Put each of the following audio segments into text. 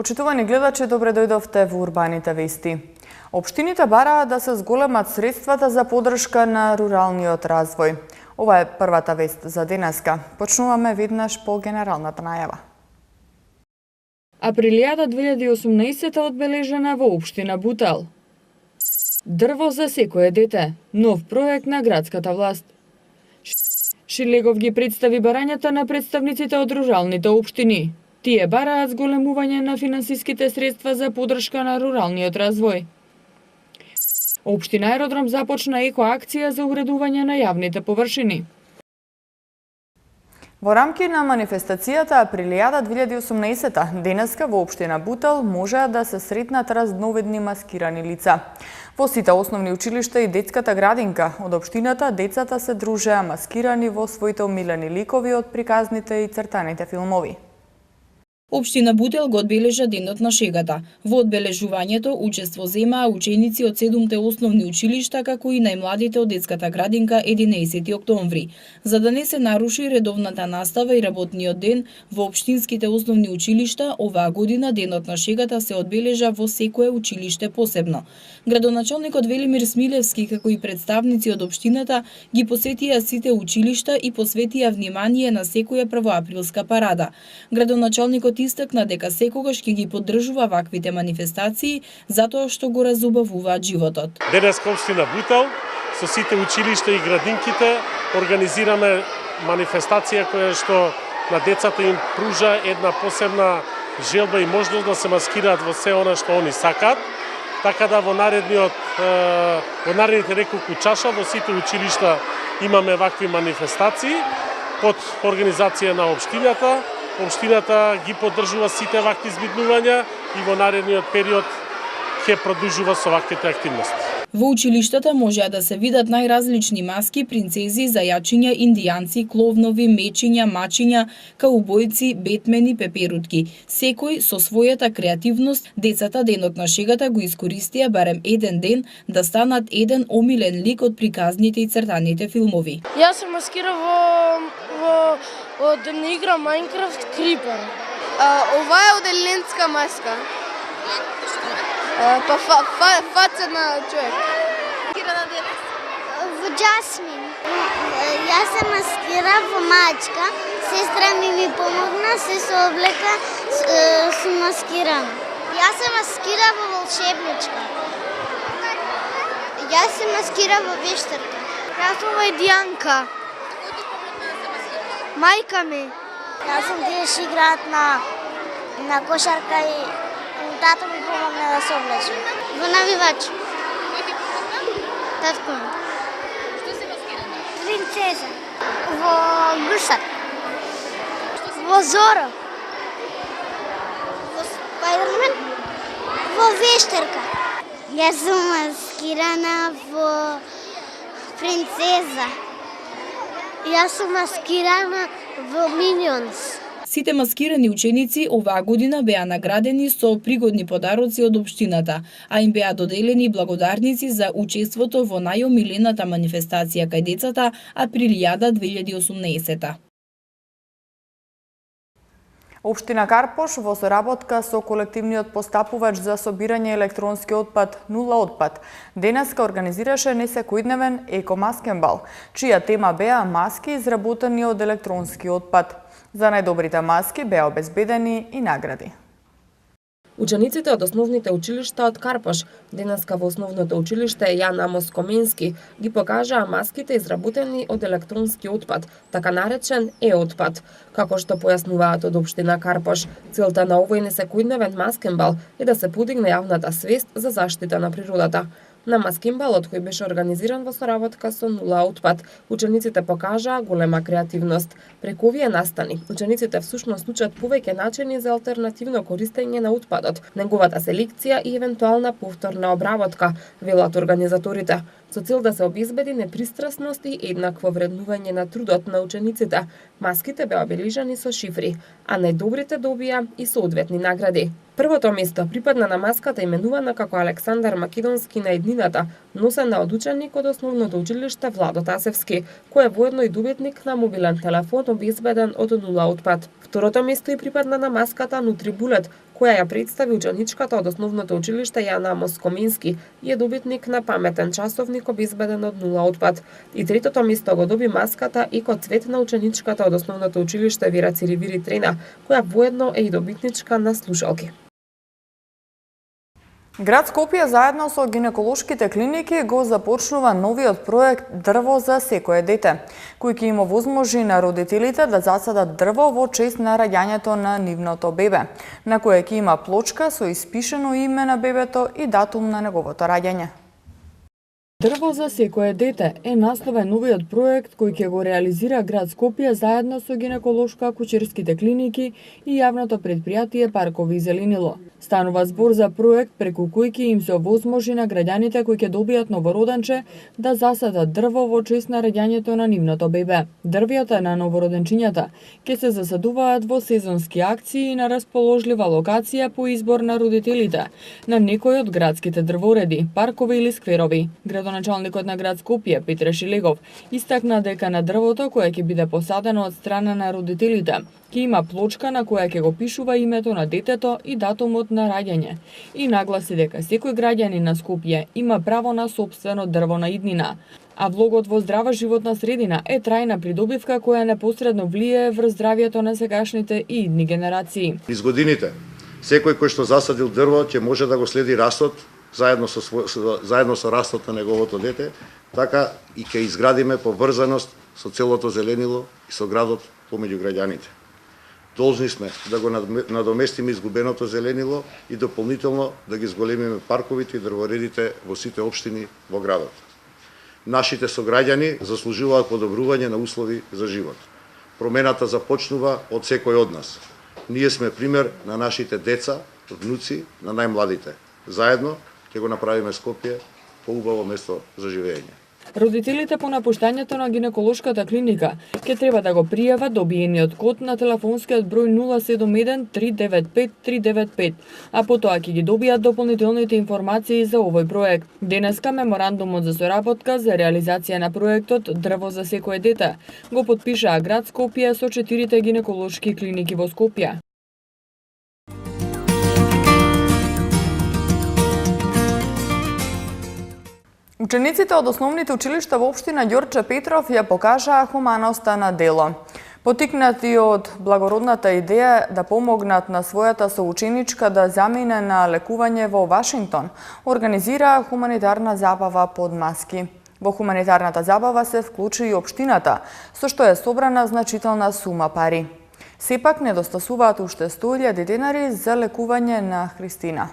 Почитувани гледачи, добре дојдовте во Урбаните вести. Општините бараат да се зголемат средствата за поддршка на руралниот развој. Ова е првата вест за денеска. Почнуваме веднаш по генералната најава. Априлијата 2018 одбележена во општина Бутел. Дрво за секое дете. Нов проект на градската власт. Шилегов ги представи барањата на представниците од руралните општини. Тие бараат зголемување на финансиските средства за поддршка на руралниот развој. Општина Аеродром започна екоакција за уредување на јавните површини. Во рамки на манифестацијата Априлијада 2018 денеска во општина Бутел можеа да се сретнат разновидни маскирани лица. Во сите основни училишта и детската градинка од општината децата се дружеа маскирани во своите омилени ликови од приказните и цртаните филмови. Општина Бутел го одбележа Денот на шегата. Во одбележувањето учество земаа ученици од 7 основни училишта, како и најмладите од детската градинка 11 октомври. За да не се наруши редовната настава и работниот ден во општинските основни училишта, оваа година Денот на шегата се одбележа во секое училиште посебно. Градоначалникот Велимир Смилевски, како и представници од општината, ги посетија сите училишта и посветија внимание на секоја првоаприлска парада. Градоначалникот истакна дека секогаш ќе ги поддржува ваквите манифестации затоа што го разубавуваат животот. Денес општина Бутел со сите училишта и градинките организираме манифестација која што на децата им пружа една посебна желба и можност да се маскираат во се она што они сакаат. Така да во наредните неколку часа во сите училишта имаме вакви манифестации под организација на општината. Општината ги поддржува сите вакви збиднувања и во наредниот период ќе продолжува со ваквите активности. Во училиштата можеа да се видат најразлични маски, принцези, зајачиња, индијанци, кловнови, мечиња, мачиња, каубојци, бетмени, пеперутки. Секој со својата креативност, децата Денот на шегата го искористија барем еден ден да станат еден омилен лик од приказните и цртаните филмови. Јас се маскирав од не игра Майнкрафт Крипер. Ова е од елендска маска. Фаца на човек. Маскирана денес? Во Джасмин. Јас се маскирав во мачка. Сестра ми помогна, се облека сум маскирана. Јас се маскирав во волшебничка. Јас се маскирав во вештарка. Јас сум во Дијанка. Мајка ми. Јас сум деш играат на кошарка и тато ми помогна да се облечем. Во навивач. Кој ти помогна? Татко ми. Што се маскирана? Принцеза. Во гусар. Во Зоро. Во Спајдермен. Во вештарка. Јас сум маскирана во принцеза. Јас сум маскирана во Минионс. Сите маскирани ученици оваа година беа наградени со пригодни подароци од општината, а им беа доделени благодарници за учеството во најомилената манифестација кај децата Априлијада 2018. Општина Карпош во соработка со колективниот постапувач за собирање електронски отпад Нула отпад денеска организираше несекојдневен еко-маскенбал, чија тема беа маски изработени од електронски отпад. За најдобрите маски беа обезбедени и награди. Учениците од основните училишта од Карпош денеска во основното училиште Јан Амос Коменски ги покажаа маските изработени од електронски отпад, така наречен е-отпад. Како што појаснуваат од општина Карпош, целта на овој несекојдневен маскенбал е да се подигне јавната свест за заштита на природата. На маскенбалот, кој беше организиран во соработка со Нула отпад, учениците покажаа голема креативност. Преку овие настани, учениците всушност учат повеќе начини за алтернативно користење на отпадот, неговата селекција и евентуална повторна обработка, велат организаторите, со цел да се обезбеди непристрасност и еднакво вреднување на трудот на учениците. Маските беа обележани со шифри, а најдобрите добија и соодветни награди. Првото место припадна на маската именувана како Александар Македонски на еднината, носена од ученик од основното училиште Владо Тасевски, кој е воедно и добитник на мобилен телефон обезбеден од нула отпад. Второто место и припадна на маската NutriBullet, која ја представи ученичката од основното училиште Јана Амос Комински и е добитник на паметен часовник обезбеден од нула отпад. И третото место го доби маската Еко цвет на ученичката од основното училиште Вера Циривири Трена, која воедно е и добитничка на слушалки. Град Скопје заедно со гинеколошките клиники го започнува новиот проект Дрво за секое дете, кој ќе им овозможи на родителите да засадат дрво во чест на раѓањето на нивното бебе, на кое ќе има плочка со испишено име на бебето и датум на неговото раѓање. Дрво за секое дете е насловен новиот проект кој ќе го реализира град Скопје заедно со гинеколошко-акушерските клиники и јавното предпријатие Паркови и зеленило. Станува збор за проект преку кој ќе им се овозможи на граѓаните кои ќе добијат новороденче да засадат дрво во чест на раѓањето на нивното бебе. Дрвјата на новороденчињата ќе се засадуваат во сезонски акции и на расположлива локација по избор на родителите на некој од градските дрвореди, паркови или скверови. Градоначалникот на град Скопје, Петре Шилегов, истакна дека на дрвото кое ќе биде посадено од страна на родителите, ќе има плочка на која ќе го пишува името на детето и датумот на раѓање. И нагласи дека секој граѓанин на Скопје има право на сопствено дрво на иднина. А влогот во здрава животна средина е трајна придобивка која непосредно влијае врз здравјето на сегашните и идни генерации. Низ годините, секој кој што засадил дрво ќе може да го следи растот заедно со растот на неговото дете, така и ќе изградиме поврзаност со целото зеленило и со градот помеѓу граѓаните. Должни сме да го надоместиме изгубеното зеленило и дополнително да ги зголемиме парковите и дрворедите во сите општини во градот. Нашите сограѓани заслужуваат подобрување на услови за живот. Промената започнува од секој од нас. Ние сме пример на нашите деца, внуци, на најмладите. Заедно ќе го направиме Скопје поубаво место за живење. Родителите по напуштањето на гинеколошката клиника ќе треба да го пријават добиениот код на телефонскиот број 071 395 395, а потоа ќе ги добијат дополнителните информации за овој проект. Денеска меморандумот за соработка за реализација на проектот Дрво за секое дете го потпишаа град Скопје со 4 гинеколошки клиники во Скопје. Учениците од основните училишта во општина Ѓорче Петров ја покажаа хуманоста на дело. Потикнати од благородната идеја да помогнат на својата соученичка да замине на лекување во Вашингтон, организираа хуманитарна забава под маски. Во хуманитарната забава се вклучи и општината, со што е собрана значителна сума пари. Сепак недостасуваат уште 100.000 денари за лекување на Христина.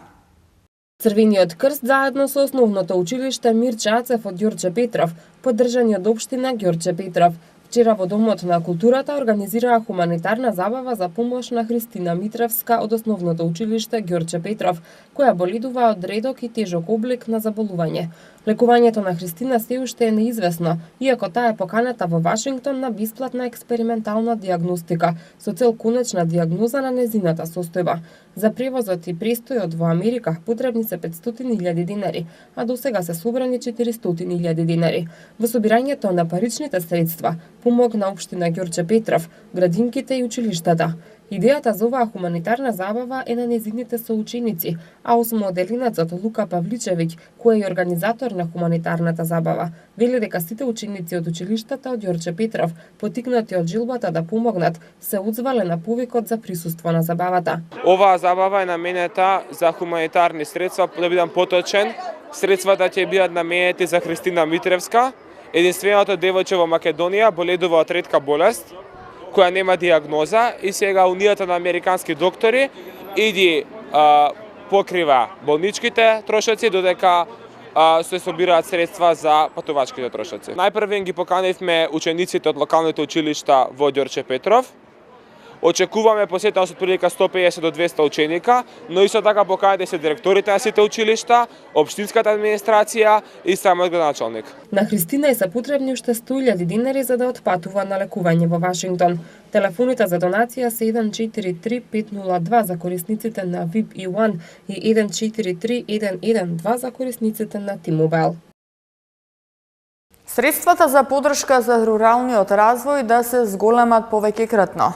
Црвениот крст заедно со основното училиште Мирче Ацев од Ѓорче Петров, поддржани од општина Ѓорче Петров, вчера во Домот на културата организираа хуманитарна забава за помош на Христина Митревска од основното училиште Ѓорче Петров, која боледува од редок и тежок облик на заболување. Лекувањето на Христина се уште е неизвестно, иако таа е поканата во Вашингтон на бесплатна експериментална дијагностика со цел конечна дијагноза на незината состојба. За превозот и престојот во Америка потребни се 500.000 денари, а досега се собрани 400.000 денари. Во собирањето на паричните средства помогна општина Ѓорче Петров, градинките и училиштата. Идејата за оваа хуманитарна забава е на незините соученици, а осмоделинецот Лука Павличевиќ, кој е организатор на хуманитарната забава, вели дека сите ученици од училиштата од Ѓорче Петров, потикнати од желбата да помогнат, се одзвале на повикот за присуство на забавата. Оваа забава е наменета за хуманитарни средства, да бидам поточен. Средствата ќе бидат наменети за Христина Митревска, единственото девојче во Македонија боледува од ретка болест, која нема дијагноза, и сега Унијата на американски доктори иди покрива болничките трошоци, додека се собираат средства за патувачките трошоци. Најпрвен ги поканивме учениците од локалните училишта во Ѓорче Петров. Очекуваме посетеност од прилика 150 до 200 ученика, но исто така поканете се директорите на сите училишта, општинската администрација и самиот градоначалник. На Христина е се потребни уште 100.000 денари за да отпатува на лекување во Вашингтон. Телефоните за донација се 143502 за корисниците на VIP и One и 143112 за корисниците на T-Mobile. Средствата за поддршка за руралниот развој да се зголемат повеќекратно,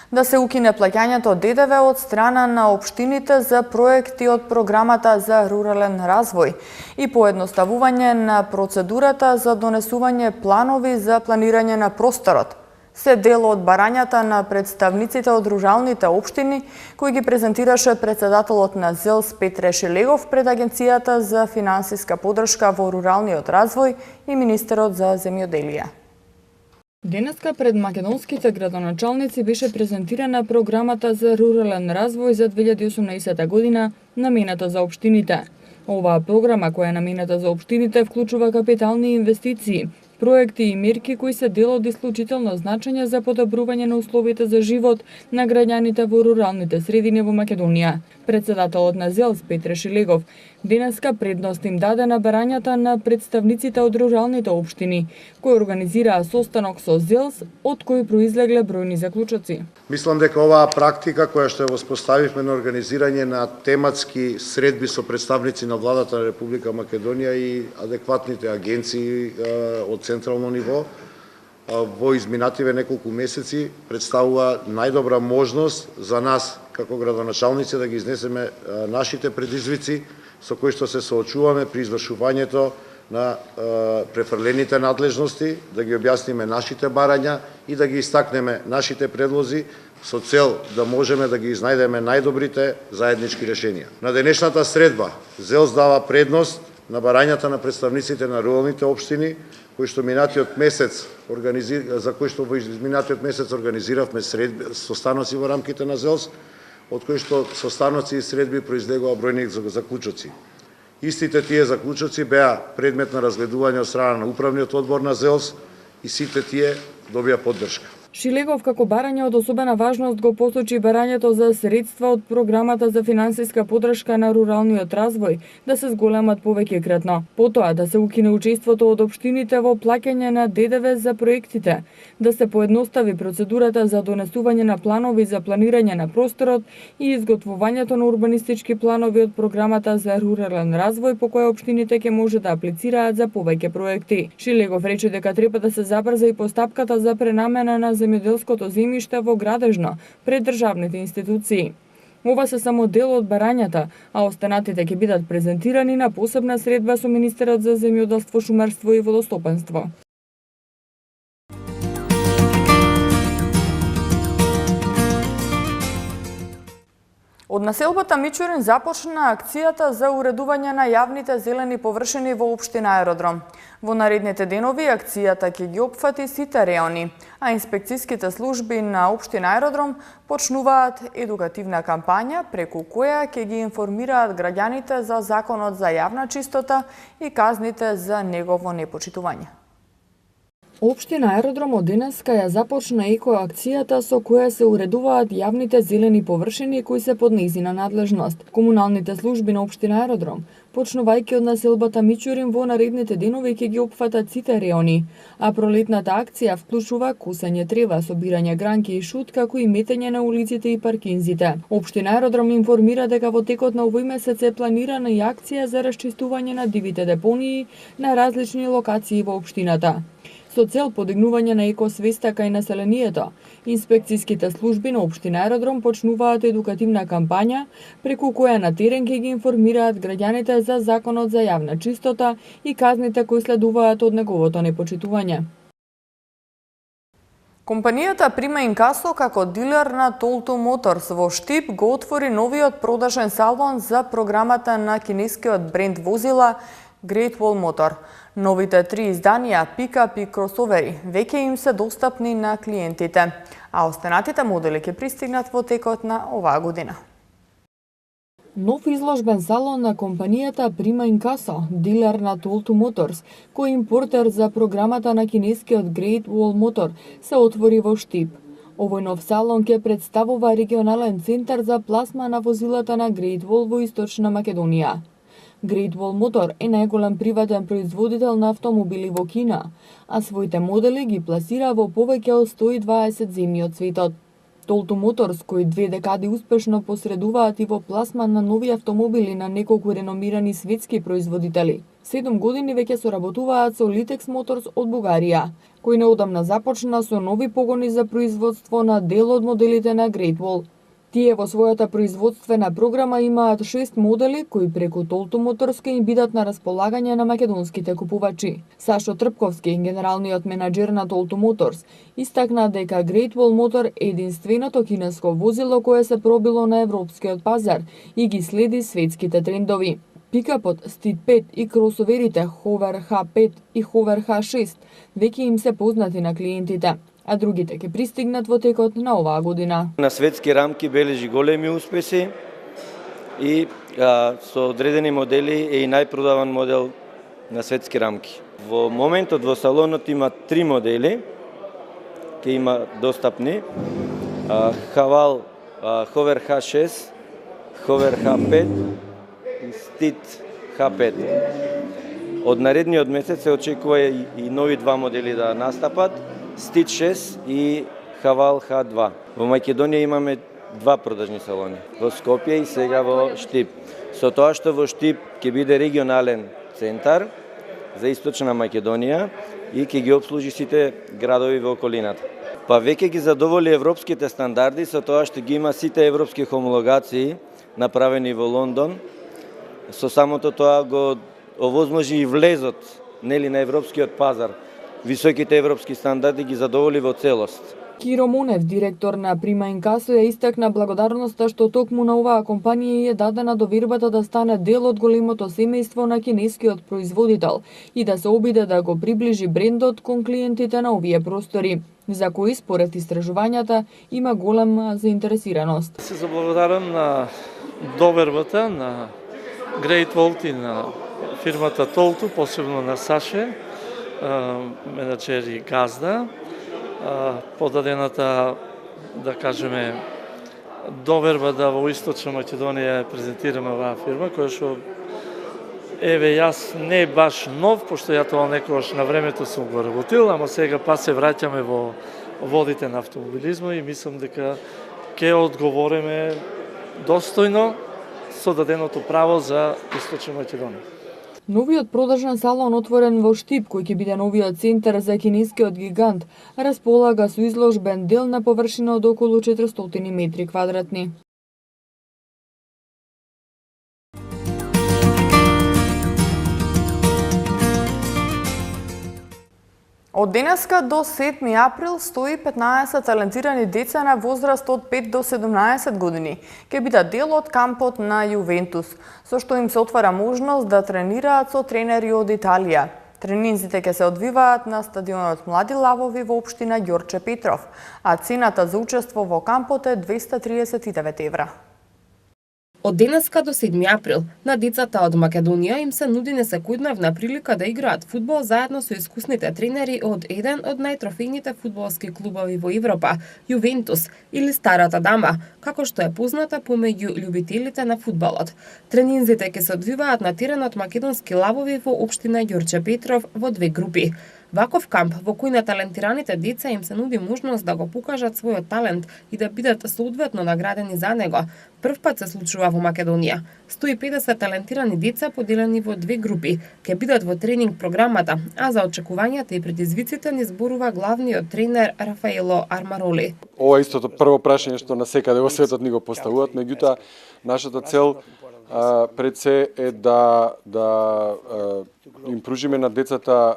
да се укине плаќањето ДДВ од страна на општините за проекти од програмата за рурален развој и поедноставување на процедурата за донесување планови за планирање на просторот, се дел од барањата на представниците од руралните општини, кои ги презентираше председателот на ЗЕЛС Петре Шилегов пред Агенцијата за финансиска поддршка во руралниот развој и министерот за земјоделие. Денеска пред македонските градоначалници беше презентирана програмата за рурален развој за 2018 година, намената за општините. Оваа програма, која е намената за општините, вклучува капитални инвестиции, проекти и мерки кои се дел од исклучително значење за подобрување на условите за живот на граѓаните во руралните средини во Македонија. Председателот на ЗЕЛС Петре Шилегов денеска предност им даде на барањата на представниците од руралните општини, кои организираа состанок со ЗЕЛС, од кој произлегле бројни заклучоци. Мислам дека оваа практика која што ја воспоставивме на организирање на тематски средби со представници на владата на Република Македонија и адекватните агенции од централно ниво во изминативе неколку месеци представува најдобра можност за нас како градоначалници да ги изнесеме нашите предизвици со кои што се соочуваме при извршувањето на префрлените надлежности, да ги објасниме нашите барања и да ги истакнеме нашите предлози со цел да можеме да ги изнајдеме најдобрите заеднички решенија. На денешната средба ЗЕЛС дава предност на барањата на представниците на руралните општини, кои што минатиот месец организиравме состаноци во рамките на ЗЕЛС, од кои што состаноци и средби произлегува бројни заклучоци. Истите тие заклучоци беа предмет на разгледување од страна на управниот одбор на ЗЕЛС и сите тие добија поддршка. Шилегов како барање од особена важност го посочи барањето за средства од програмата за финансиска поддршка на руралниот развој да се зголемат повеќекратно. Потоа да се укине учеството од општините во плаќање на ДДВ за проектите, да се поедностави процедурата за донесување на планови за планирање на просторот и изготвувањето на урбанистички планови од програмата за рурален развој по која општините ќе може да аплицираат за повеќе проекти. Шилегов рече дека треба да се забрза и постапката за пренамена на земјоделското земјиште во градежно пред државните институции. Ова се само дел од барањата, а останатите ќе бидат презентирани на посебна средба со министерот за земјоделство, шумарство и водостопанство. Од населбата Мичурин започна акцијата за уредување на јавните зелени површини во општина Аеродром. Во наредните денови акцијата ќе ги опфати сите реони, а инспекцијските служби на општина Аеродром почнуваат едукативна кампања преку која ќе ги информираат граѓаните за законот за јавна чистота и казните за негово непочитување. Општина Аеродром од денеска ја започна екоакцијата со која се уредуваат јавните зелени површини кои се под нејзина надлежност. Комуналните служби на општина Аеродром, почнувајќи од населбата Мичурин во наредните денови ќе ги опфатат сите реони, а пролетната акција вклучува косење трева, собирање гранки и шут, како и метење на улиците и паркинзите. Општина Аеродром информира дека во текот на овој месец е планирана и акција за расчистување на дивите депонии на различни локации во општината. Со цел подигнување на екосвеста кај населението, инспекцијските служби на општина Аеродром почнуваат едукативна кампања преку која на терен ќе ги информираат граѓаните за законот за јавна чистота и казните кои следуваат од неговото непочитување. Компанијата Прима Инкасо како дилер на Толту Моторс во Штип го отвори новиот продажен салон за програмата на кинескиот бренд возила Great Wall Motor. Новите 3 изданија, пикап и кросовери, веќе им се достапни на клиентите, а останатите модели ќе пристигнат во текот на оваа година. Нов изложбен салон на компанијата Прима Инкасо, дилер на Толту Моторс, кој импортер за програмата на кинескиот Great Wall Motor, се отвори во Штип. Овој нов салон ќе представува регионален центар за пласма на возилата на Great Wall во Источна Македонија. Great Wall Motor е најголем приватен производител на автомобили во Кина, а своите модели ги пласира во повеќе од 120 земји од светот. Толту Моторс, кои 2 декади успешно посредуваат и во пласман на нови автомобили на неколку реномирани светски производители, 7 години веќе соработуваат со Litex Motors од Бугарија, кој неодамна започна со нови погони за производство на дел од моделите на Great Wall. Тие во својата производствена програма имаат 6 модели кои преку Толто Моторс ќе им бидат на располагање на македонските купувачи. Сашо Трпковски, генералниот менаџер на Толто Моторс, истакна дека Great Wall мотор е единственото кинеско возило кое се пробило на европскиот пазар и ги следи светските трендови. Пикапот Steed 5 и кросоверите Hover H5 и Hover H6 веќе им се познати на клиентите, а другите ќе пристигнат во текот на оваа година. На светски рамки бележи големи успеси и со одредени модели е и најпродаван модел на светски рамки. Во моментот во салонот има 3 модели, ќе има достапни. Haval Hover H6, Hover H5 и Steed H5. Од наредниот месец се очекува и нови 2 модели да настапат, Steed 6 и Haval H2. Во Македонија имаме 2 продажни салони, во Скопје и сега во Штип. Со тоа што во Штип ќе биде регионален центар за Источна Македонија и ќе ги обслужи сите градови во околината. Па веќе ги задоволи европските стандарди со тоа што ги има сите европски хомологации направени во Лондон. Со самото тоа го овозможи и влезот на европскиот пазар. Високите европски стандарди ги задоволи во целост. Киро Монев, директор на Прима Инкасо, ја истакна благодарноста што токму на оваа компанија е дадена довербата да стане дел од големото семејство на кинескиот производител и да се обиде да го приближи брендот кон клиентите на овие простори, за кои според истражувањата има голема заинтересираност. Се заблагодарам на довербата на Great Wall и на фирмата Толто, посебно на Саше, менаџер и газда, подадената, да кажеме, доверба да во Источна Македонија презентираме оваа фирма, која што јас не е баш нов, пошто ја тоа некогаш на времето сум го работил, ама сега па се враќаме во водите на автомобилизма и мислам дека ќе одговориме достојно со даденото право за Источна Македонија. Новиот продажен салон отворен во Штип, кој ќе биде новиот центар за кинескиот гигант, располага со изложбен дел на површина од околу 400 метри квадратни. Од денеска до 7 април 115 талентирани деца на возраст од 5 до 17 години ќе бидат дел од кампот на Јувентус, со што им се отвара можност да тренираат со тренери од Италија. Тренинзите ќе се одвиваат на стадионот Млади лавови во општина Ѓорче Петров, а цената за учество во кампот е 239 евра. Од денеска до 7 април на децата од Македонија им се нуди несекојдневна прилика да играат фудбал заедно со искусните тренери од еден од најтрофејните фудбалски клубови во Европа, Јувентус или Старата дама, како што е позната помеѓу љубителите на фудбалот. Тренинзите ќе се одвиваат на теренот Македонски лавови во општина Ѓорче Петров во 2 групи. Ваков камп во кој на талентираните деца им се нуди можност да го покажат својот талент и да бидат соодветно наградени за него, првпат се случува во Македонија. 150 талентирани деца поделени во 2 групи ќе бидат во тренинг програмата, а за очекувањата и предизвиците ни зборува главниот тренер Рафаело Армароли. Ова е истото прво прашање што на секаде во светот ни го поставуваат, меѓутоа нашата цел пред се е да им пружиме на децата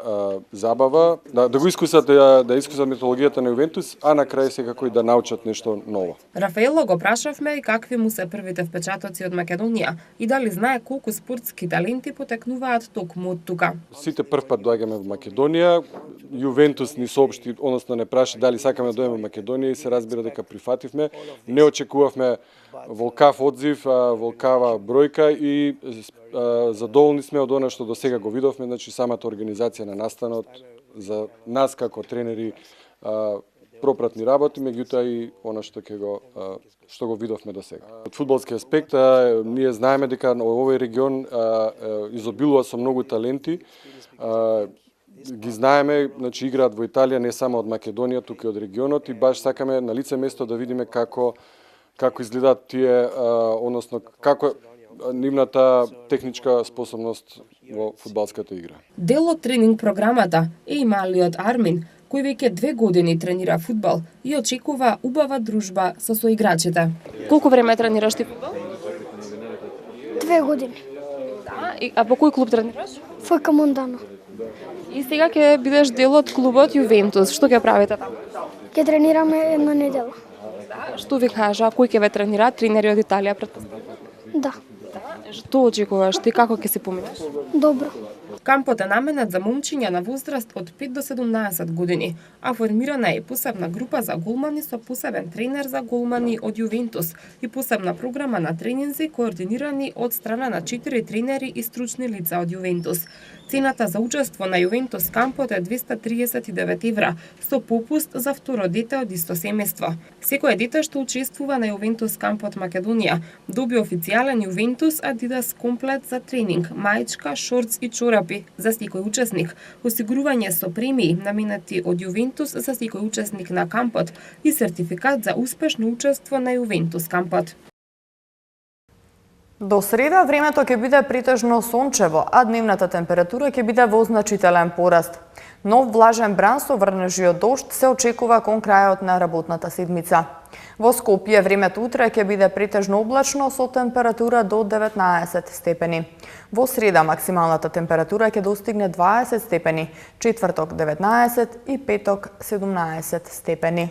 забава, да го искусат да искусат методологијата на Јувентус, а на крај секако и да научат нешто ново. Рафаело го прашавме и какви му се првите впечатоци од Македонија и дали знае колку спортски таленти потекнуваат токму од тука. Сите првпат доаѓаме во Македонија, Јувентус ни соопшти, односно не праша дали сакаме да дојдеме во Македонија и се разбира дека прифативме. Не очекувавме волкав одзив, волкава бројка и задоволни сме од она што до сега го видовме, значи самата организација на настанот за нас како тренери пропратни работи, меѓутоа и она што го видовме до сега. Од фудбалски аспект, ние знаеме дека овој регион изобилува со многу таленти. Ги знаеме, значи играат во Италија, не само од Македонија, туку и од регионот и баш сакаме на лице место да видиме како изгледаат тие, односно како нивната техничка способност во фудбалската игра. Дел од тренинг програмата е и малиот Армин, кој веќе 2 години тренира фудбал и очекува убава дружба со соиграчите. Колку време тренираш ти фудбал? 2 години. Да, а по кој клуб тренираш? ФК Мондано. И сега ќе бидеш дел од клубот Јувентус. Што ќе правите таму? Ќе тренираме една недела. Да, што ви кажа, кој ќе ве тренира? Тренери од Италија, претпоставувам. Да. Што очекуваш ти, како ќе се поминеш? Добро. Кампот е наменет за момчиња на возраст од 5 до 17 години, а формирана е посебна група за голмани со посебен тренер за голмани од Јувентус и посебна програма на тренинзи координирани од страна на 4 тренери и стручни лица од Јувентус. Цената за учество на Јувентус кампот е 239 евра, со попуст за второ дете од исто семејство. Секое дете што учествува на Јувентус кампот Македонија доби официјален Јувентус Адидас комплет за тренинг, маичка, шортс и чорапи за секој учесник, осигурување со премии наменати од Јувентус за секој учесник на кампот и сертификат за успешно учество на Јувентус кампот. До среда времето ќе биде претежно сончево, а дневната температура ќе биде во значителен пораст. Нов влажен бран со врнежиот дожд се очекува кон крајот на работната седмица. Во Скопје времето утре ќе биде претежно облачно со температура до 19 степени. Во среда максималната температура ќе достигне 20 степени, четврток 19 и петок 17 степени.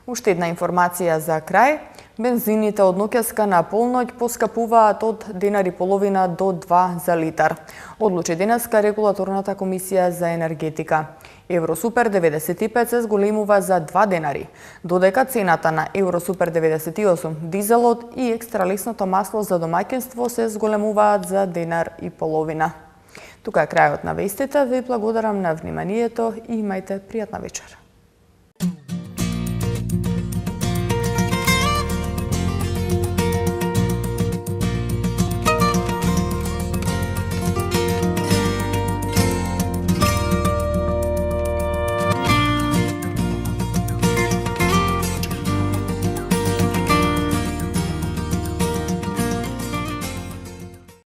Уште една информација за крај. Бензините од ноќеска на полноќ поскапуваат од £1,5 до 2 за литар. Одлучи денеска Регулаторната комисија за енергетика. Евросупер 95 се зголемува за £2, додека цената на Евросупер 98 дизелот и екстра лесното масло за домаќинство се зголемуваат за £1,50. Тука е крајот на вестите. Ви благодарам на вниманието и имајте пријатна вечер.